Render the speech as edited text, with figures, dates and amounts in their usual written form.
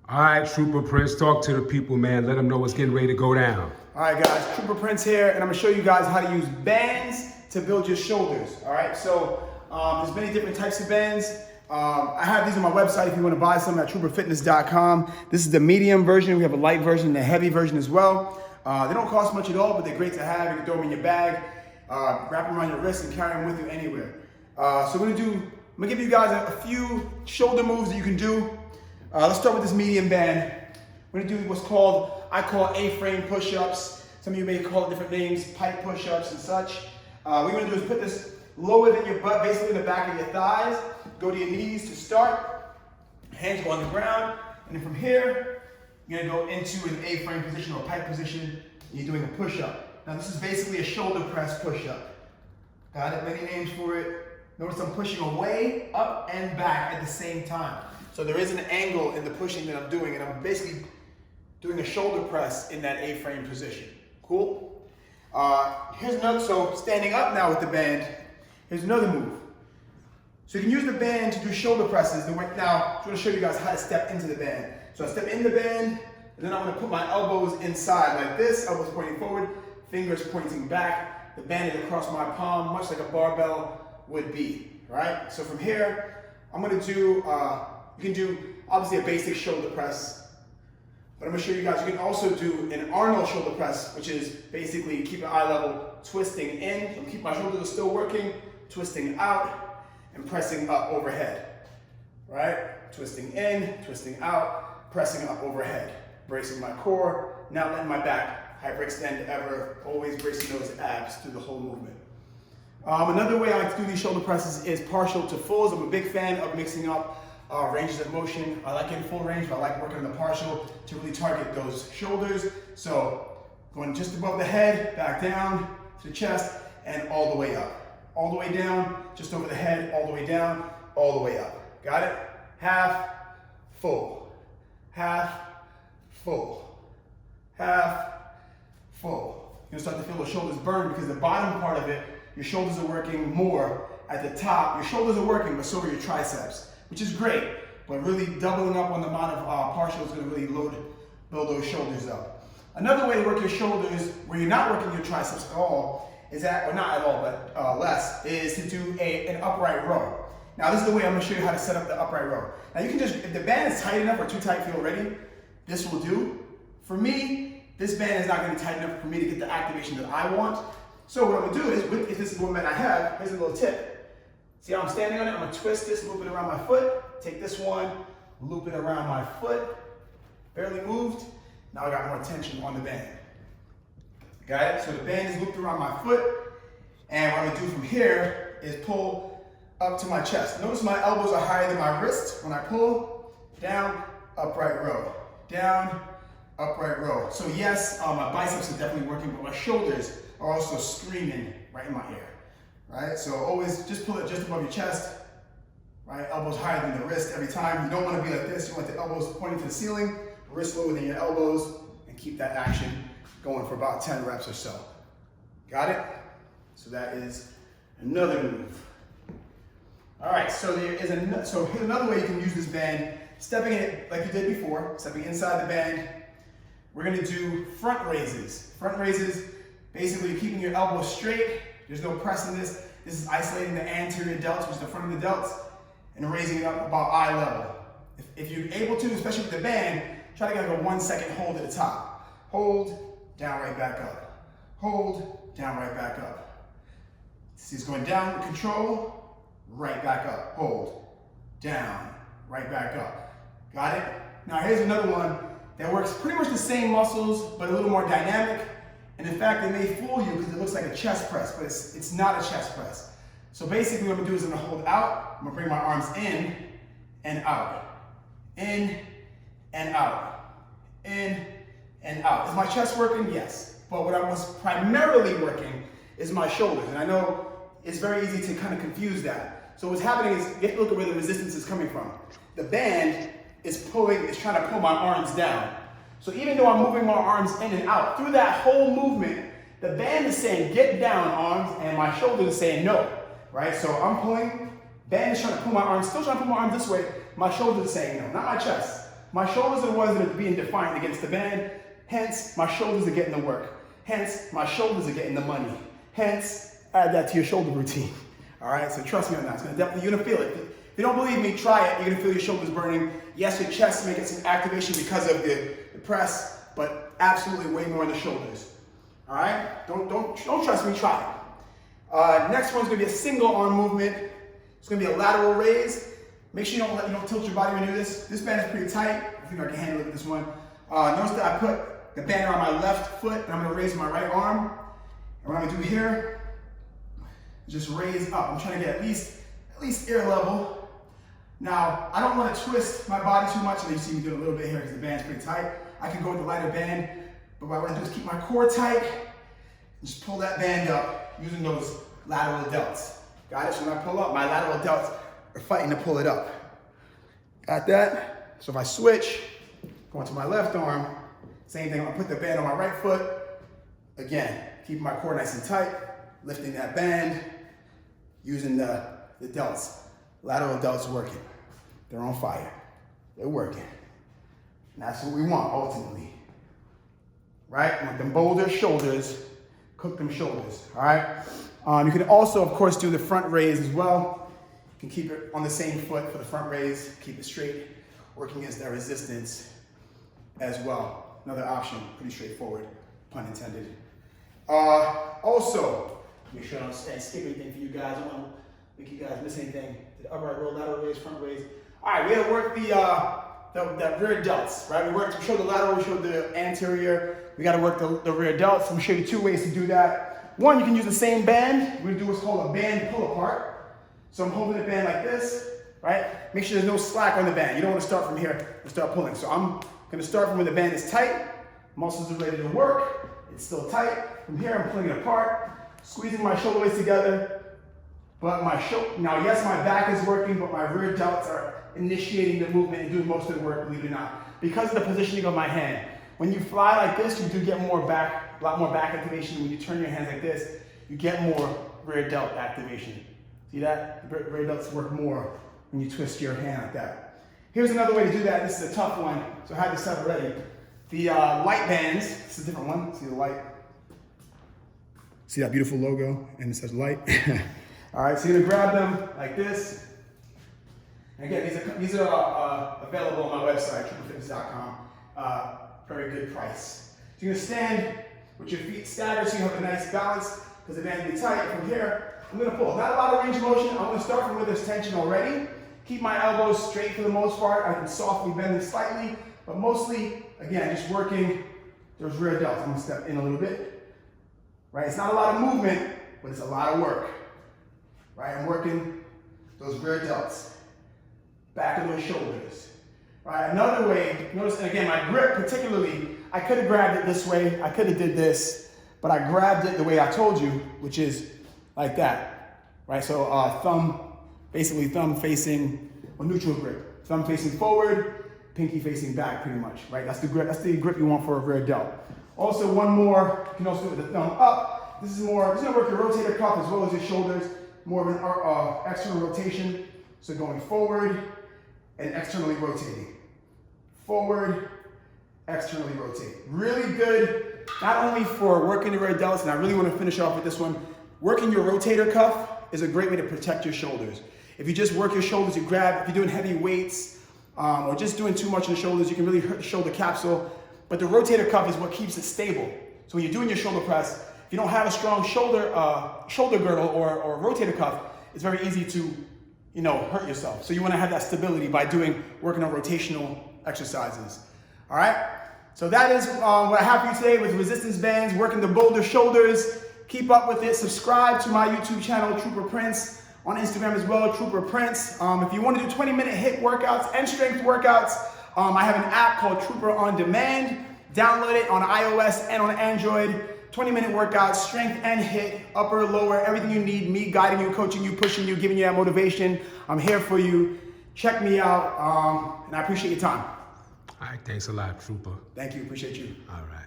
All right, Trooper Prince, talk to the people, man. Let them know what's getting ready to go down. All right, guys, Trooper Prince here, and I'm gonna show you guys how to use bands to build your shoulders. All right, so there's many different types of bands. I have these on my website if you want to buy some at trooperfitness.com. This is the medium version. We have a light version and a heavy version as well. They don't cost much at all, but they're great to have. You can throw them in your bag, wrap them around your wrist, and carry them with you anywhere. So I'm gonna give you guys a few shoulder moves that you can do. Let's start with this medium band. We're gonna do what's I call A-frame push-ups. Some of you may call it different names, pipe push-ups and such. What we're gonna do is put this lower than your butt, basically in the back of your thighs. Go to your knees to start. Hands go on the ground. And then from here, you're gonna go into an A-frame position or pipe position. And you're doing a push-up. Now this is basically a shoulder press push-up. Got it? Many names for it. Notice I'm pushing away, up, and back at the same time. So there is an angle in the pushing that I'm doing, and I'm basically doing a shoulder press in that A-frame position. Cool? Here's another, so standing up now with the band, here's another move. So you can use the band to do shoulder presses. Now, I'm going to show you guys how to step into the band. So I step in the band, and then I'm going to put my elbows inside like this, elbows pointing forward, fingers pointing back. The band is across my palm, much like a barbell would be, right? So from here, I'm going to do, you can do obviously a basic shoulder press, but I'm going to show you guys, you can also do an Arnold shoulder press, which is basically keep an eye level, twisting in, so keep my shoulders still working, twisting out, and pressing up overhead, right? Twisting in, twisting out, pressing up overhead, bracing my core, not letting my back hyperextend ever, always bracing those abs through the whole movement. Another way I like to do these shoulder presses is partial to fulls. I'm a big fan of mixing up ranges of motion. I like getting full range, but I like working on the partial to really target those shoulders. So going just above the head, back down to the chest, and all the way up. All the way down, just over the head, all the way down, all the way up. Got it? Half, full. Half, full. Half, full. You're gonna start to feel the shoulders burn because the bottom part of it, your shoulders are working more. At the top, your shoulders are working, but so are your triceps, which is great, but really doubling up on the amount of partial is gonna really build those shoulders up. Another way to work your shoulders where you're not working your triceps at all is or not at all, but less, is to do an upright row. Now this is the way I'm gonna show you how to set up the upright row. Now you can just, if the band is tight enough or too tight for you already, this will do. For me, this band is not gonna be tight enough for me to get the activation that I want. So what I'm gonna do is, if this is one band I have, here's a little tip. See how I'm standing on it? I'm gonna twist this, loop it around my foot, take this one, loop it around my foot, barely moved. Now I got more tension on the band. Got it? So the band is looped around my foot, and what I'm gonna do from here is pull up to my chest. Notice my elbows are higher than my wrists. When I pull, down, upright row. Down, upright row. So yes, my biceps are definitely working, but my shoulders are also screaming right in my ear. Right? So always just pull it just above your chest, right? Elbows higher than the wrist every time. You don't want to be like this. You want the elbows pointing to the ceiling, wrist lower than your elbows, and keep that action going for about 10 reps or so. Got it? So that is another move. All right, so here's another way you can use this band. Stepping in it like you did before, stepping inside the band. We're gonna do front raises. Front raises, basically keeping your elbows straight. There's no press in this. This is isolating the anterior delts, which is the front of the delts, and raising it up about eye level. If you're able to, especially with the band, try to get like a 1 second hold at the top. Hold, down, right back up. Hold, down, right back up. See, it's going down with control, right back up. Hold, down, right back up. Got it? Now here's another one that works pretty much the same muscles, but a little more dynamic. And in fact, it may fool you because it looks like a chest press, but it's not a chest press. So basically what I'm gonna do is I'm gonna hold out, I'm gonna bring my arms in and out. In and out. In and out. Is my chest working? Yes. But what I was primarily working is my shoulders. And I know it's very easy to kind of confuse that. So what's happening is you have to look at where the resistance is coming from. The band is trying to pull my arms down. So even though I'm moving my arms in and out, through that whole movement, the band is saying, get down, arms, and my shoulders are saying no, right? So I'm pulling, band is trying to pull my arms, still trying to pull my arms this way, my shoulders are saying no, not my chest. My shoulders are the ones that are being defined against the band. Hence, my shoulders are getting the work. Hence, my shoulders are getting the money. Hence, add that to your shoulder routine. All right, so trust me on that. It's gonna definitely, you're gonna feel it. If you don't believe me, try it. You're gonna feel your shoulders burning. Yes, your chest may get some activation because of the press, but absolutely way more in the shoulders. All right, don't trust me, try it. Next one's gonna be a single arm movement. It's gonna be a lateral raise. Make sure you don't tilt your body when you do this. This band is pretty tight. I think I can handle it with this one. Notice that I put the band around my left foot and I'm gonna raise my right arm. And what I'm gonna do here is just raise up. I'm trying to get at least ear level. Now, I don't want to twist my body too much. You see me do it a little bit here because the band's pretty tight. I can go with the lighter band, but what I want to do is keep my core tight and just pull that band up using those lateral delts. Got it? So when I pull up, my lateral delts are fighting to pull it up. Got that? So if I switch, go into my left arm, same thing. I'm gonna put the band on my right foot. Again, keeping my core nice and tight, lifting that band, using the delts. Lateral delts working. They're on fire. They're working. And that's what we want ultimately. Right? Want them boulder shoulders, cook them shoulders. All right? You can also, of course, do the front raise as well. You can keep it on the same foot for the front raise, keep it straight, working against that resistance as well. Another option, pretty straightforward, pun intended. Also, make sure I don't skip anything for you guys. I don't want to make you guys miss anything. The upright row, lateral raise, front raise. All right, we gotta work the rear delts, right? We showed the lateral, we showed the anterior. We gotta work the rear delts. I'm gonna show you two ways to do that. One, you can use the same band. We're gonna do what's called a band pull apart. So I'm holding the band like this, right? Make sure there's no slack on the band. You don't want to start from here and start pulling. So I'm gonna start from where the band is tight, muscles are ready to work, it's still tight. From here, I'm pulling it apart, squeezing my shoulder blades together. But now yes, my back is working, but my rear delts are initiating the movement and doing most of the work, believe it or not. Because of the positioning of my hand. When you fly like this, you do get a lot more back activation. When you turn your hands like this, you get more rear delt activation. See that? The rear delts work more when you twist your hand like that. Here's another way to do that. This is a tough one, so I have this up already. The light bands, this is a different one. See the light? See that beautiful logo? And it says light. All right, so you're gonna grab them like this. And again, these are available on my website, RipRight.com. Very good price. So you're gonna stand with your feet staggered so you have a nice balance because the band will be tight. From here, I'm gonna pull. Not a lot of range of motion. I'm gonna start from where there's tension already. Keep my elbows straight for the most part. I can softly bend them slightly, but mostly, again, just working those rear delts. I'm gonna step in a little bit. Right, it's not a lot of movement, but it's a lot of work. Right, I'm working those rear delts, back of those shoulders. Right, another way, notice, and again, my grip particularly, I could have grabbed it this way, I could have did this, but I grabbed it the way I told you, which is like that. Right, so basically thumb facing, or neutral grip. Thumb facing forward, pinky facing back pretty much, right? That's the grip you want for a rear delt. Also one more, you can also do it with the thumb up. This is gonna work your rotator cuff as well as your shoulders. More of an external rotation. So going forward and externally rotating. Forward, externally rotate. Really good, not only for working the rear delts, and I really want to finish off with this one, working your rotator cuff is a great way to protect your shoulders. If you just work your shoulders, if you're doing heavy weights, or just doing too much in the shoulders, you can really hurt the shoulder capsule. But the rotator cuff is what keeps it stable. So when you're doing your shoulder press, if you don't have a strong shoulder girdle or rotator cuff, it's very easy to, hurt yourself. So you want to have that stability by working on rotational exercises. All right. So that is what I have for you today with resistance bands, working the boulder shoulders. Keep up with it. Subscribe to my YouTube channel, Trooper Prince, on Instagram as well, Trooper Prince. If you want to do 20-minute HIIT workouts and strength workouts, I have an app called Trooper On Demand. Download it on iOS and on Android. 20-minute workouts, strength and HIIT, upper, lower, everything you need. Me guiding you, coaching you, pushing you, giving you that motivation. I'm here for you. Check me out, and I appreciate your time. All right, thanks a lot, Trooper. Thank you, appreciate you. All right.